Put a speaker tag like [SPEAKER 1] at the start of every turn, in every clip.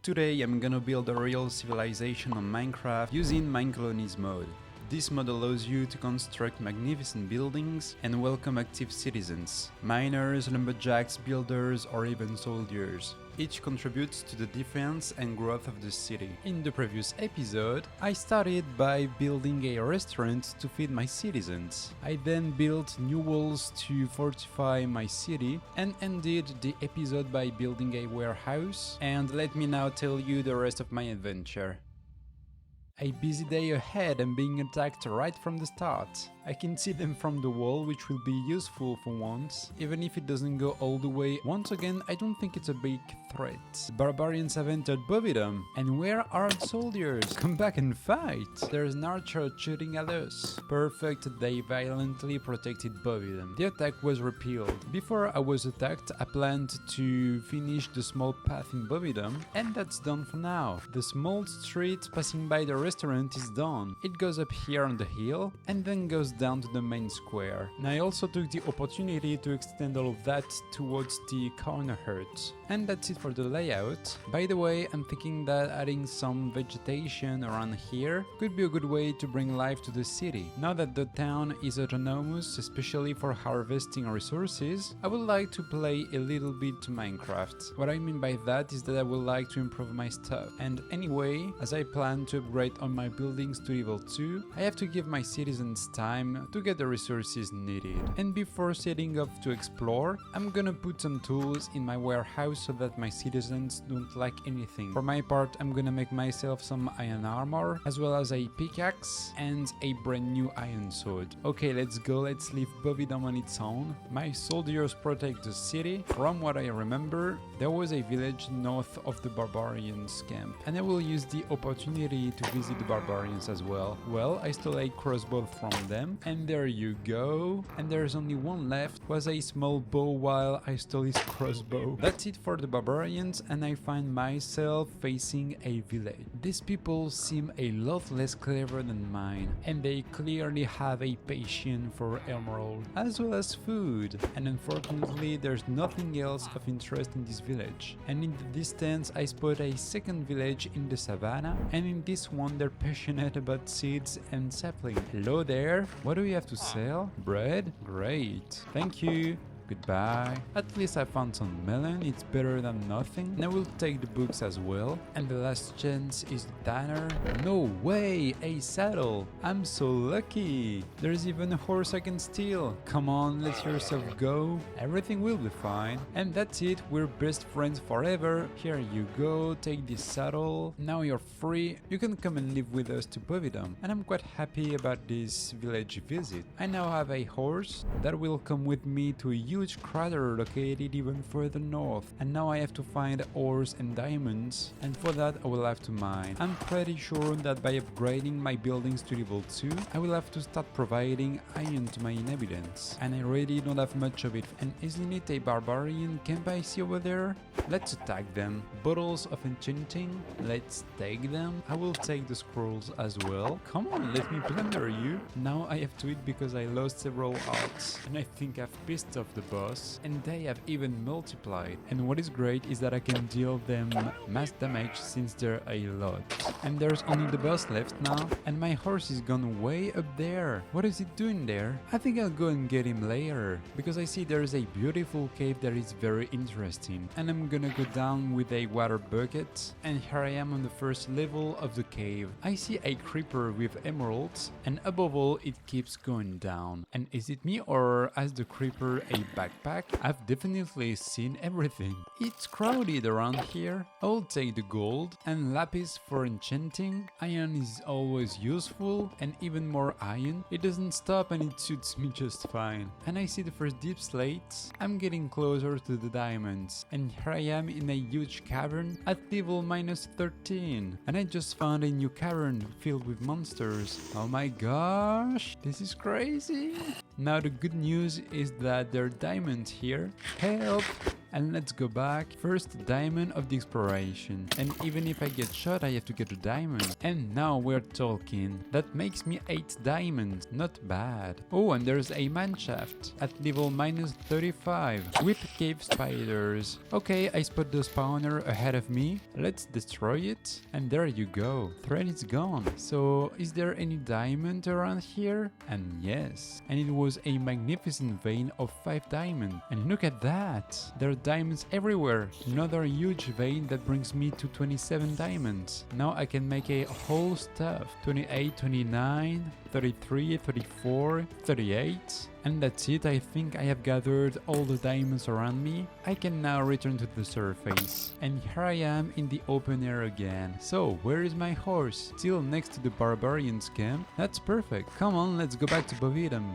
[SPEAKER 1] Today I'm gonna build a real civilization on Minecraft using MineColonies mod. This mod allows you to construct magnificent buildings and welcome active citizens, miners, lumberjacks, builders, or even soldiers. Each contributes to the defense and growth of the city. In the previous episode, I started by building a restaurant to feed my citizens. I then built new walls to fortify my city and ended the episode by building a warehouse. And let me now tell you the rest of my adventure. A busy day ahead and being attacked right from the start. I can see them from the wall, which will be useful for once, even if it doesn't go all the way. Once again, I don't think it's a big threat. Barbarians have entered Bovidum, and where are the soldiers? Come back and fight! There's an archer shooting at us. Perfect, they violently protected Bovidum. The attack was repelled. Before I was attacked, I planned to finish the small path in Bovidum, and that's done for now. The small street passing by the restaurant is done. It goes up here on the hill and then goes down to the main square. And I also took the opportunity to extend all of that towards the corner hut. And that's it for the layout. By the way, I'm thinking that adding some vegetation around here could be a good way to bring life to the city. Now that the town is autonomous, especially for harvesting resources, I would like to play a little bit to Minecraft. What I mean by that is that I would like to improve my stuff. And anyway, as I plan to upgrade on my buildings to level 2, I have to give my citizens time to get the resources needed. And before setting off to explore, I'm gonna put some tools in my warehouse so that my citizens don't lack anything. For my part, I'm gonna make myself some iron armor, as well as a pickaxe and a brand new iron sword. Okay, let's go, let's leave Bovidum on its own. My soldiers protect the city. From what I remember, there was a village north of the barbarians' camp, and I will use the opportunity to visit the barbarians as well. Well, I stole a crossbow from them, and there you go. And there's only one left. Was a small bow while I stole his crossbow. That's it for the barbarians, and I find myself facing a village. These people seem a lot less clever than mine, and they clearly have a passion for emerald, as well as food. And unfortunately, there's nothing else of interest in this village. And in the distance, I spot a second village in the savannah, and in this one they're passionate about seeds and saplings. Hello there, what do you have to sell? Bread? Great, thank you. Goodbye. At least I found some melon, it's better than nothing. And I will take the books as well. And the last chance is the diner. No way, a saddle. I'm so lucky. There's even a horse I can steal. Come on, let yourself go. Everything will be fine. And that's it, we're best friends forever. Here you go, take this saddle. Now you're free. You can come and live with us to Bovidum. And I'm quite happy about this village visit. I now have a horse that will come with me to a huge crater located even further north, and now I have to find ores and diamonds, and for that I will have to mine. I'm pretty sure that by upgrading my buildings to level 2, I will have to start providing iron to my inhabitants, and I really don't have much of it. And isn't it a barbarian camp I see over there? Let's attack them. Bottles of enchanting, let's take them. I will take the scrolls as well. Come on, let me plunder you. Now I have to eat because I lost several hearts, and I think I've pissed off the boss, and they have even multiplied. And what is great is that I can deal them mass damage since they're a lot. And there's only the boss left now, and my horse is gone way up there. What is it doing there? I think I'll go and get him later, because I see there's a beautiful cave that is very interesting. And I'm gonna go down with a water bucket, and here I am on the first level of the cave. I see a creeper with emeralds, and above all it keeps going down. And is it me, or has the creeper a backpack? I've definitely seen everything. It's crowded around here. I'll take the gold and lapis for enchanting. Iron is always useful, and even more iron. It doesn't stop and it suits me just fine. And I see the first deep slates. I'm getting closer to the diamonds, and here I am in a huge cavern at level -13. And I just found a new cavern filled with monsters. Oh my gosh, this is crazy. Now the good news is that there are diamonds here. Help! And let's go back. First diamond of the exploration. And even if I get shot, I have to get a diamond. And now we're talking. That makes me 8 diamonds. Not bad. Oh, and there's a mineshaft at level -35 with cave spiders. Okay, I spot the spawner ahead of me. Let's destroy it. And there you go. Thread is gone. So, is there any diamond around here? And yes. And it was a magnificent vein of 5 diamonds. And look at that. There are diamonds everywhere. Another huge vein that brings me to 27 diamonds. Now I can make a whole stuff. 28, 29, 33, 34, 38. And that's it. I think I have gathered all the diamonds around me. I can now return to the surface. And here I am in the open air again. So, where is my horse? Still next to the barbarians camp? That's perfect. Come on, let's go back to Bovidum.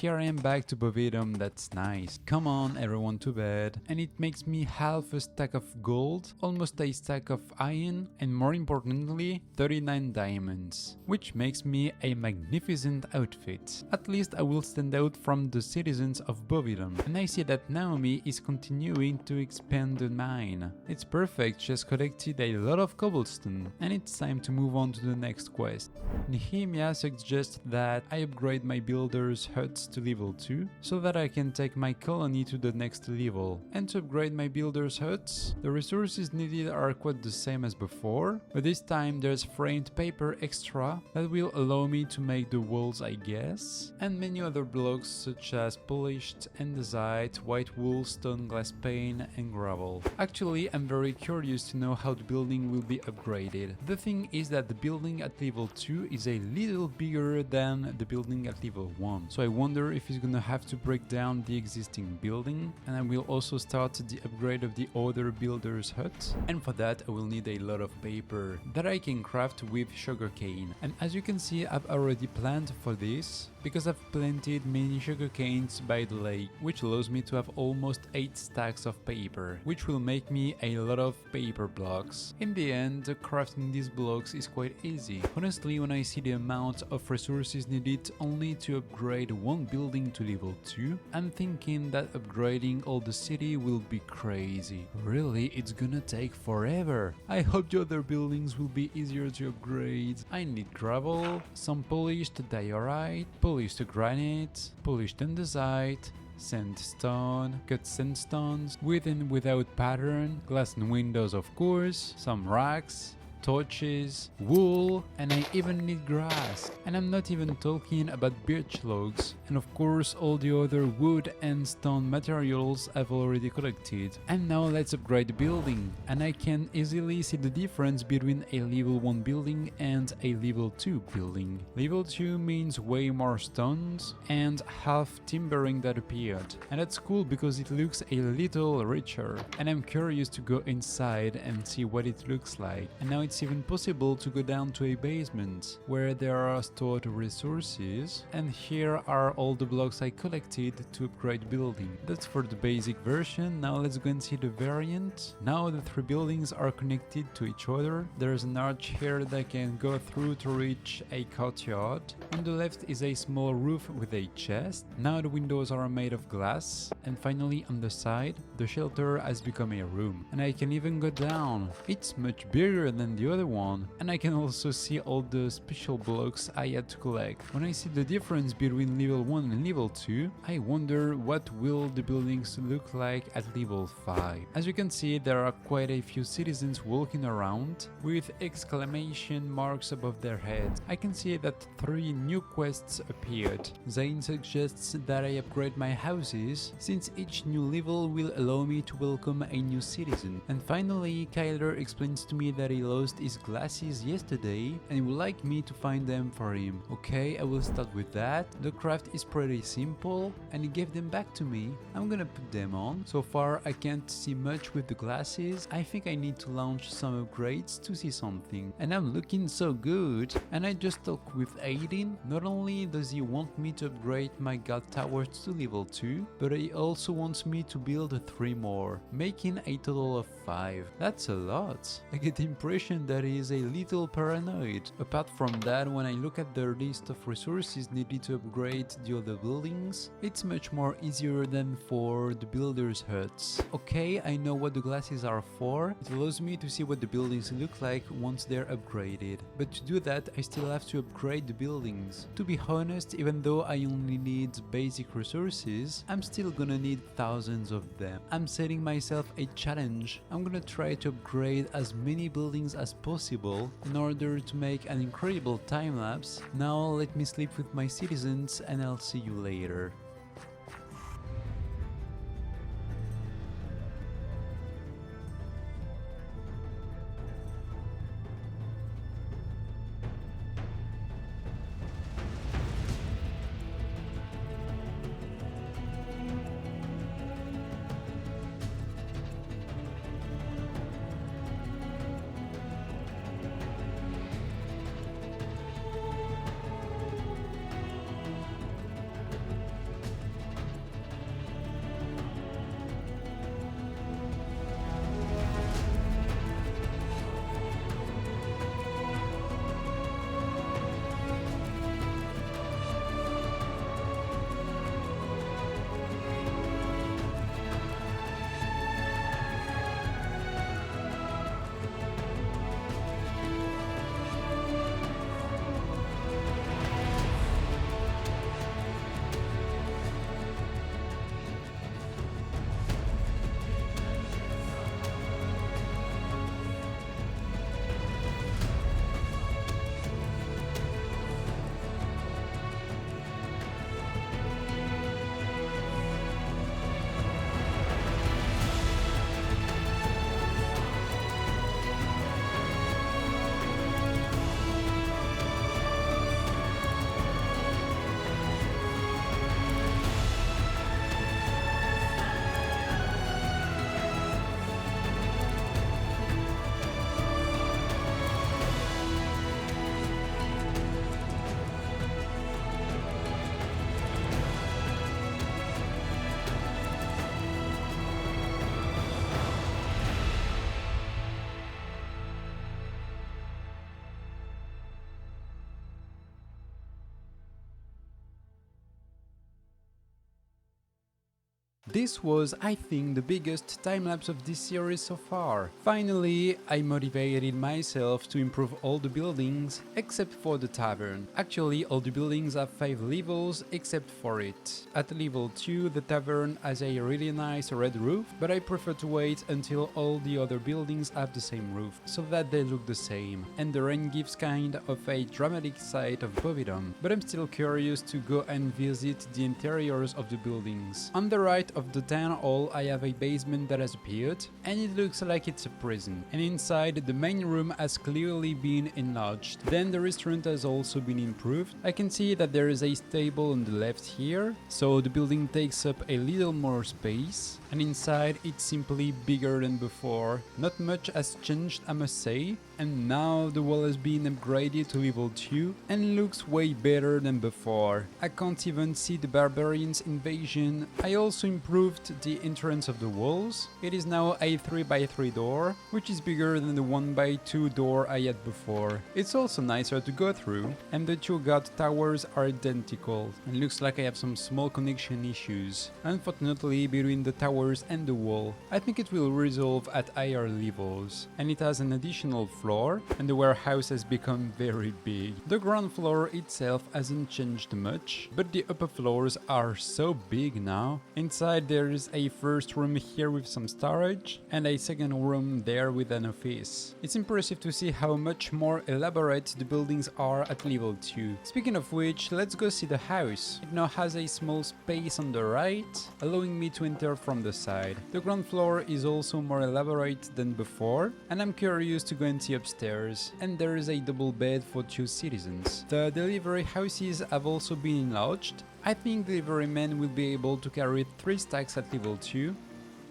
[SPEAKER 1] Here I am back to Bovidum, that's nice. Come on everyone to bed. And it makes me half a stack of gold, almost a stack of iron, and more importantly 39 diamonds. Which makes me a magnificent outfit. At least I will stand out from the citizens of Bovidum. And I see that Naomi is continuing to expand the mine. It's perfect, she has collected a lot of cobblestone. And it's time to move on to the next quest. Nehemiah suggests that I upgrade my builder's huts to level 2 so that I can take my colony to the next level. And to upgrade my builder's huts, the resources needed are quite the same as before, but this time there's framed paper extra that will allow me to make the walls, I guess, and many other blocks such as polished andesite, white wool, stone, glass pane and gravel. Actually, I'm very curious to know how the building will be upgraded. The thing is that the building at level 2 is a little bigger than the building at level 1, so I wonder if he's gonna have to break down the existing building, and I will also start the upgrade of the other builder's hut, and for that I will need a lot of paper that I can craft with sugarcane. And as you can see, I've already planned for this because I've planted many sugarcanes by the lake, which allows me to have almost 8 stacks of paper, which will make me a lot of paper blocks. In the end, crafting these blocks is quite easy. Honestly, when I see the amount of resources needed only to upgrade one building to level 2, I'm thinking that upgrading all the city will be crazy. Really, it's gonna take forever. I hope the other buildings will be easier to upgrade. I need gravel, some polished diorite, polished granite, polished andesite, sandstone, cut sandstones, with and without pattern, glass and windows of course, some racks, torches, wool, and I even need grass. And I'm not even talking about birch logs, and of course all the other wood and stone materials I've already collected. And now let's upgrade the building, and I can easily see the difference between a level 1 building and a level 2 building. Level 2 means way more stones and half timbering that appeared, and that's cool because it looks a little richer, and I'm curious to go inside and see what it looks like. And now it's even possible to go down to a basement where there are stored resources, and here are all the blocks I collected to upgrade building. That's for the basic version. Now let's go and see the variant. Now the 3 buildings are connected to each other. There's an arch here that I can go through to reach a courtyard. On the left is a small roof with a chest. Now the windows are made of glass, and finally on the side the shelter has become a room, and I can even go down. It's much bigger than the other one, and I can also see all the special blocks I had to collect. When I see the difference between level 1 and level 2, I wonder what will the buildings look like at level 5. As you can see, there are quite a few citizens walking around with exclamation marks above their heads. I can see that 3 new quests appeared. Zane suggests that I upgrade my houses, since each new level will allow me to welcome a new citizen. And finally, Kyler explains to me that he lost lost his glasses yesterday and he would like me to find them for him. Okay, I will start with that. The craft is pretty simple and he gave them back to me. I'm gonna put them on. So far I can't see much with the glasses. I think I need to launch some upgrades to see something. And I'm looking so good. And I just talked with Aiden. Not only does he want me to upgrade my guard towers to level 2, but he also wants me to build 3 more, making a total of 5. That's a lot. I get the impression that he is a little paranoid. Apart from that, when I look at the list of resources needed to upgrade the other buildings, it's much more easier than for the builders' huts. Okay, I know what the glasses are for. It allows me to see what the buildings look like once they're upgraded. But to do that, I still have to upgrade the buildings. To be honest, even though I only need basic resources, I'm still gonna need thousands of them. I'm setting myself a challenge. I'm gonna try to upgrade as many buildings as possible in order to make an incredible time lapse. Now let me sleep with my citizens and I'll see you later. This was, I think, the biggest time-lapse of this series so far. Finally, I motivated myself to improve all the buildings except for the tavern. Actually, all the buildings have 5 levels except for it. At level 2, the tavern has a really nice red roof, but I prefer to wait until all the other buildings have the same roof, so that they look the same. And the rain gives kind of a dramatic sight of Bovidom, but I'm still curious to go and visit the interiors of the buildings. On the right of the town hall I have a basement that has appeared, and it looks like it's a prison. And inside, the main room has clearly been enlarged. Then the restaurant has also been improved. I can see that there is a stable on the left here, so the building takes up a little more space. And inside it's simply bigger than before. Not much has changed, I must say. And now the wall has been upgraded to level 2 and looks way better than before. I can't even see the barbarians invasion. I also improved the entrance of the walls. It is now a 3x3 door, which is bigger than the 1x2 door I had before. It's also nicer to go through, and the 2 guard towers are identical. And looks like I have some small connection issues, unfortunately, between the towers and the wall. I think it will resolve at higher levels. And it has an additional floor, and the warehouse has become very big. The ground floor itself hasn't changed much, but the upper floors are so big now. Inside inside there is a first room here with some storage and a second room there with an office. It's impressive to see how much more elaborate the buildings are at level 2. Speaking of which, let's go see the house. It now has a small space on the right, allowing me to enter from the side. The ground floor is also more elaborate than before, and I'm curious to go and see upstairs. And there is a double bed for 2 citizens. The delivery houses have also been enlarged. I think delivery men will be able to carry 3 stacks at level 2.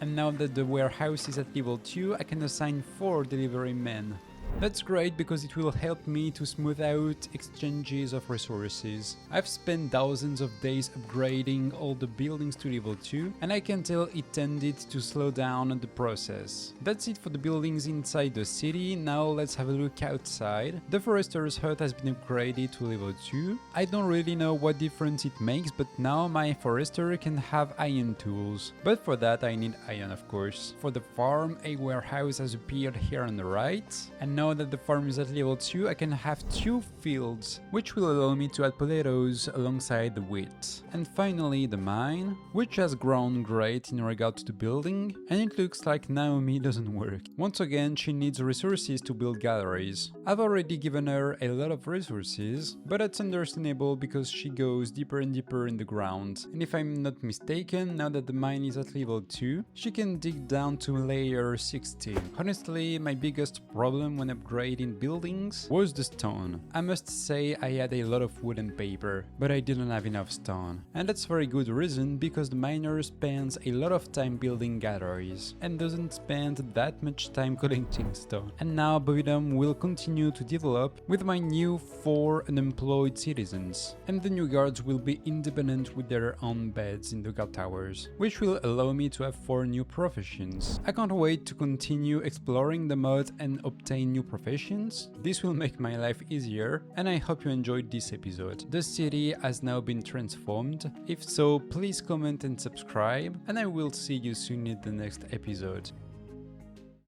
[SPEAKER 1] And now that the warehouse is at level 2, I can assign 4 delivery men. That's great because it will help me to smooth out exchanges of resources. I've spent thousands of days upgrading all the buildings to level 2 and I can tell it tended to slow down the process. That's it for the buildings inside the city. Now let's have a look outside. The forester's hut has been upgraded to level 2. I don't really know what difference it makes, but now my forester can have iron tools. But for that I need iron, of course. For the farm, a warehouse has appeared here on the right, and now that the farm is at level 2, I can have 2 fields, which will allow me to add potatoes alongside the wheat. And finally the mine, which has grown great in regard to the building, and it looks like Naomi doesn't work. Once again, she needs resources to build galleries. I've already given her a lot of resources, but that's understandable because she goes deeper and deeper in the ground. And if I'm not mistaken, now that the mine is at level 2, she can dig down to layer 16. Honestly, my biggest problem when upgrading buildings was the stone. I must say I had a lot of wood and paper, but I didn't have enough stone. And that's for a good reason, because the miner spends a lot of time building galleries and doesn't spend that much time collecting stone. And now Bovidom will continue to develop with my new 4 unemployed citizens, and the new guards will be independent with their own beds in the guard towers, which will allow me to have 4 new professions. I can't wait to continue exploring the mod and obtain new professions. This will make my life easier, and I hope you enjoyed this episode. The city has now been transformed. If so, please comment and subscribe, and I will see you soon in the next episode.